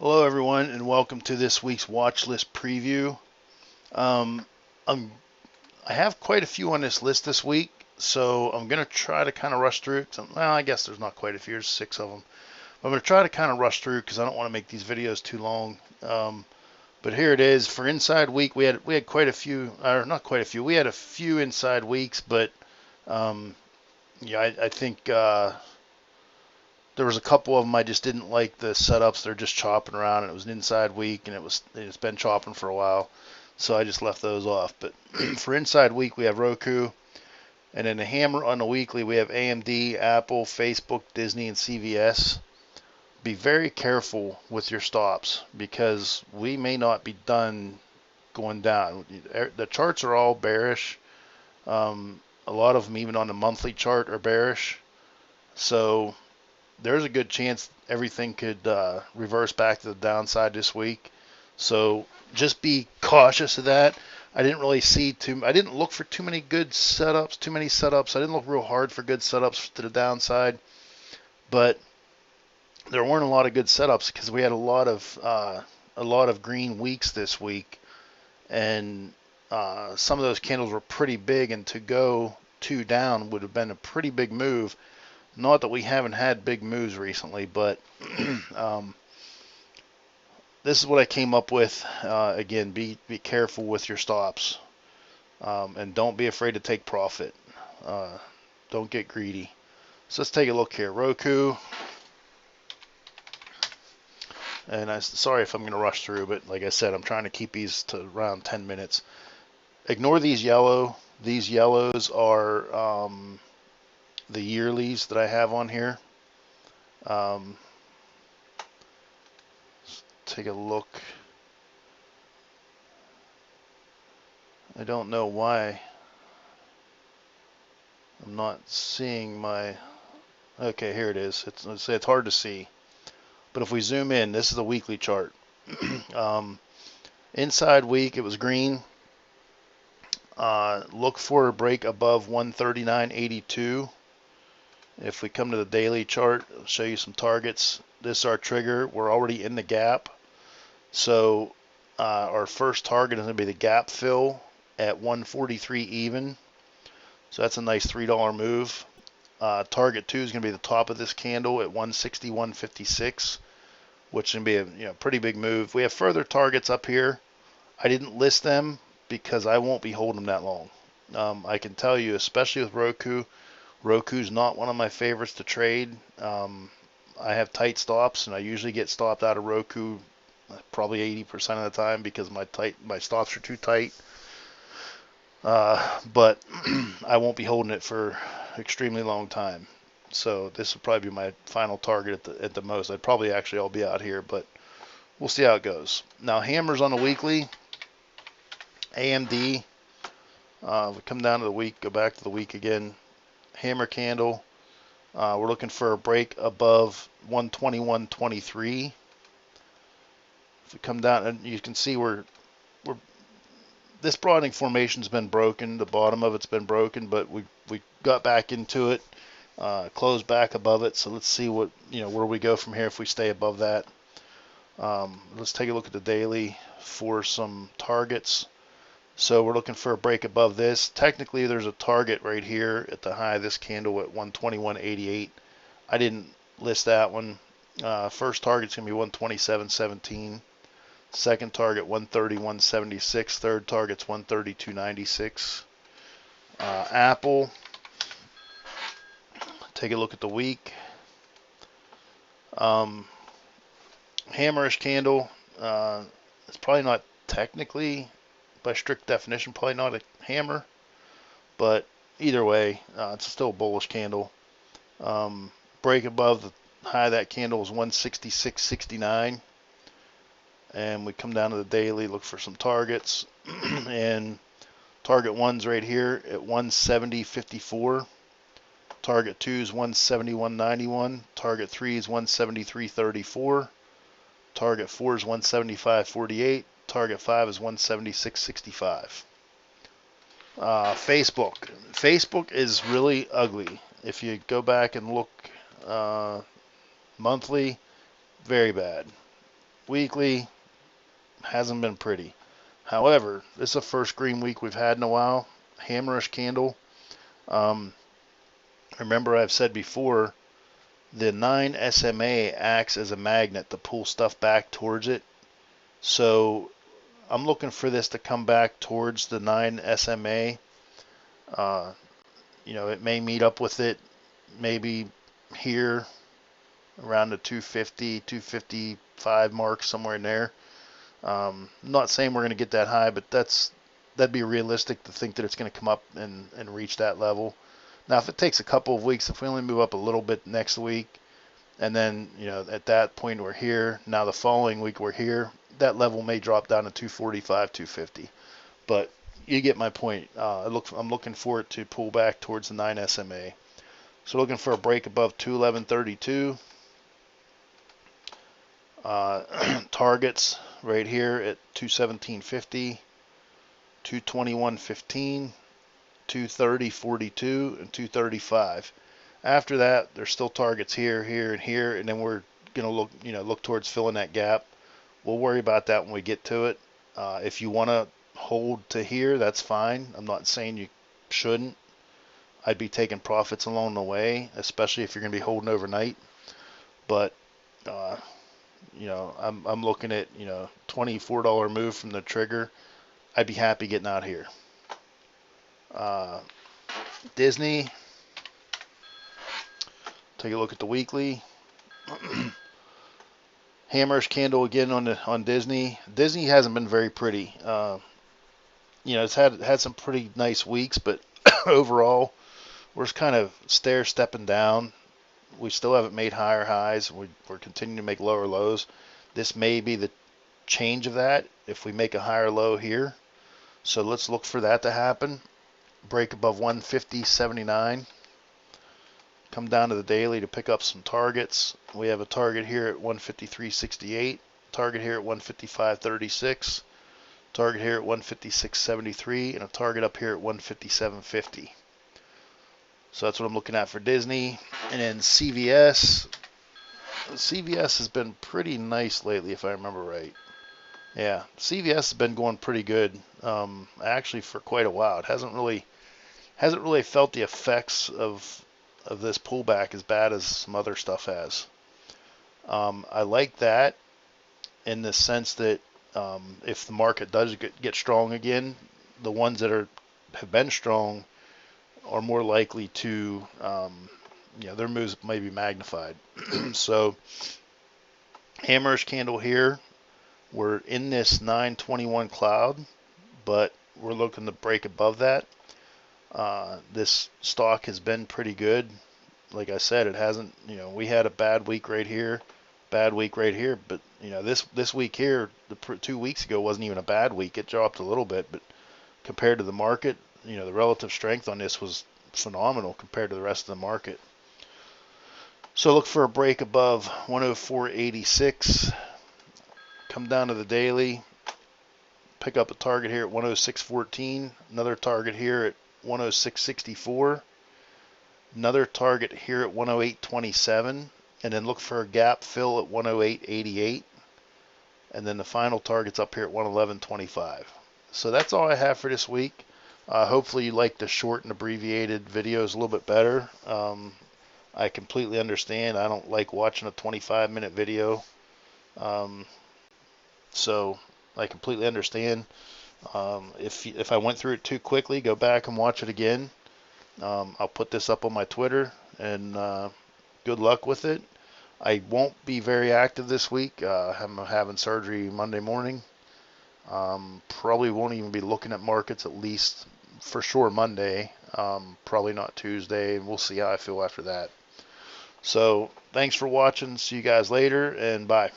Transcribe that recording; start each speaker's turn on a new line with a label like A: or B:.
A: Hello, everyone, and welcome to this week's watch list preview. Um, I'm, I have quite a few on this list this week, so I'm going to try to kind of rush through. Well, I guess there's not quite a few, there's 6 of them. But I'm going to try to kind of rush through because I don't want to make these videos too long. But here it is. For Inside Week, we had quite a few, or not quite a few, we had a few Inside Weeks, but um, yeah, I think there was a couple of them I just didn't like the setups. They're just chopping around, and it was an inside week, and it's been chopping for a while, so I just left those off. But for inside week, we have Roku, and then the hammer on the weekly, we have AMD, Apple, Facebook, Disney, and CVS. Be very careful with your stops because we may not be done going down. The charts are all bearish. A lot of them, even on the monthly chart, are bearish. So there's a good chance everything could reverse back to the downside this week. So just be cautious of that. I didn't look for too many good setups. I didn't look real hard for good setups to the downside, but there weren't a lot of good setups because we had a lot of green weeks this week, and some of those candles were pretty big, and to go 2 down would have been a pretty big move. Not that we haven't had big moves recently, but this is what I came up with. Again, be careful with your stops, and don't be afraid to take profit. Don't get greedy. So let's take a look here. Roku, and sorry if I'm going to rush through, but like I said, I'm trying to keep these to around 10 minutes. Ignore these yellow. These yellows are the yearlies that I have on here. Take a look. I don't know why I'm not seeing my. Okay, here it is. It's hard to see, but if we zoom in, this is the weekly chart. Inside week, it was green. Look for a break above 139.82. If we come to the daily chart, I'll show you some targets. This is our trigger. We're already in the gap. So our first target is going to be the gap fill at 143 even. So that's a nice $3 move. Target 2 is going to be the top of this candle at 161.56, which is going to be a pretty big move. We have further targets up here. I didn't list them because I won't be holding them that long. I can tell you, especially with Roku, Roku's not one of my favorites to trade. I have tight stops, and I usually get stopped out of Roku probably 80% of the time because my stops are too tight. But I won't be holding it for extremely long time. So this will probably be my final target at the most. I'd probably actually all be out here, but we'll see how it goes. Now hammers on the weekly. AMD. We come down to the week, go back to the week again. Hammer candle. We're looking for a break above 121.23. If we come down, and you can see this broadening formation's been broken. The bottom of it's been broken, but we got back into it, closed back above it. So let's see where we go from here if we stay above that. Let's take a look at the daily for some targets. So we're looking for a break above this. Technically, there's a target right here at the high of this candle at 121.88. I didn't list that one. First target's going to be 127.17. Second target 131.76. Third target's 132.96. Apple. Take a look at the week. Hammerish candle. It's probably not technically, by strict definition, probably not a hammer, but either way, it's still a bullish candle. Break above the high of that candle is 166.69. And we come down to the daily, look for some targets. And target 1's right here at 170.54. Target 2 is 171.91. Target 3 is 173.34. Target 4 is 175.48. Target 5 is 176.65. Facebook. Facebook is really ugly. If you go back and look monthly, very bad. Weekly hasn't been pretty. However, this is the first green week we've had in a while. Hammerish candle. Um, remember I've said before, the 9 SMA acts as a magnet to pull stuff back towards it. So I'm looking for this to come back towards the 9 SMA. It may meet up with it maybe here around the 250, 255 mark, somewhere in there. I'm not saying we're going to get that high, but that'd be realistic to think that it's going to come up and reach that level. Now, if it takes a couple of weeks, if we only move up a little bit next week, and then, at that point we're here, now the following week we're here, that level may drop down to 245, 250. But you get my point. I'm looking for it to pull back towards the 9 SMA. So looking for a break above 211.32. Targets right here at 217.50, 221.15, 230.42, and 235. After that, there's still targets here, here, and here, and then we're gonna look towards filling that gap. We'll worry about that when we get to it. If you want to hold to here, that's fine. I'm not saying you shouldn't. I'd be taking profits along the way, especially if you're going to be holding overnight. But I'm looking at $24 move from the trigger. I'd be happy getting out here. Disney. Take a look at the weekly. Hammerish candle again on Disney. Disney hasn't been very pretty. It's had some pretty nice weeks, but overall, we're just kind of stair-stepping down. We still haven't made higher highs. We're continuing to make lower lows. This may be the change of that if we make a higher low here. So let's look for that to happen. Break above 150.79. Come down to the daily to pick up some targets. We have a target here at 153.68. Target here at 155.36. Target here at 156.73. And a target up here at 157.50. So that's what I'm looking at for Disney. And then CVS. CVS has been pretty nice lately, if I remember right. Yeah, CVS has been going pretty good, actually for quite a while. It hasn't really felt the effects of this pullback as bad as some other stuff has. I like that in the sense that if the market does get strong again, the ones that have been strong are more likely to, their moves may be magnified. So, hammerish candle here. We're in this 921 cloud, but we're looking to break above that. This stock has been pretty good. Like I said, it hasn't, we had a bad week right here, but this week here, 2 weeks ago wasn't even a bad week. It dropped a little bit, but compared to the market, the relative strength on this was phenomenal compared to the rest of the market. So look for a break above 104.86. Come down to the daily. Pick up a target here at 106.14. Another target here at 106.64. Another target here at 108.27. And then look for a gap fill at 108.88. And then the final target's up here at 111.25. So that's all I have for this week. Hopefully you like the short and abbreviated videos a little bit better. I completely understand. I don't like watching a 25-minute video. So I completely understand. If I went through it too quickly, go back and watch it again. I'll put this up on my Twitter, and good luck with it. I won't be very active this week. I'm having surgery Monday morning. Probably won't even be looking at markets, at least for sure Monday. Probably not Tuesday. We'll see how I feel after that. So thanks for watching. See you guys later, and bye.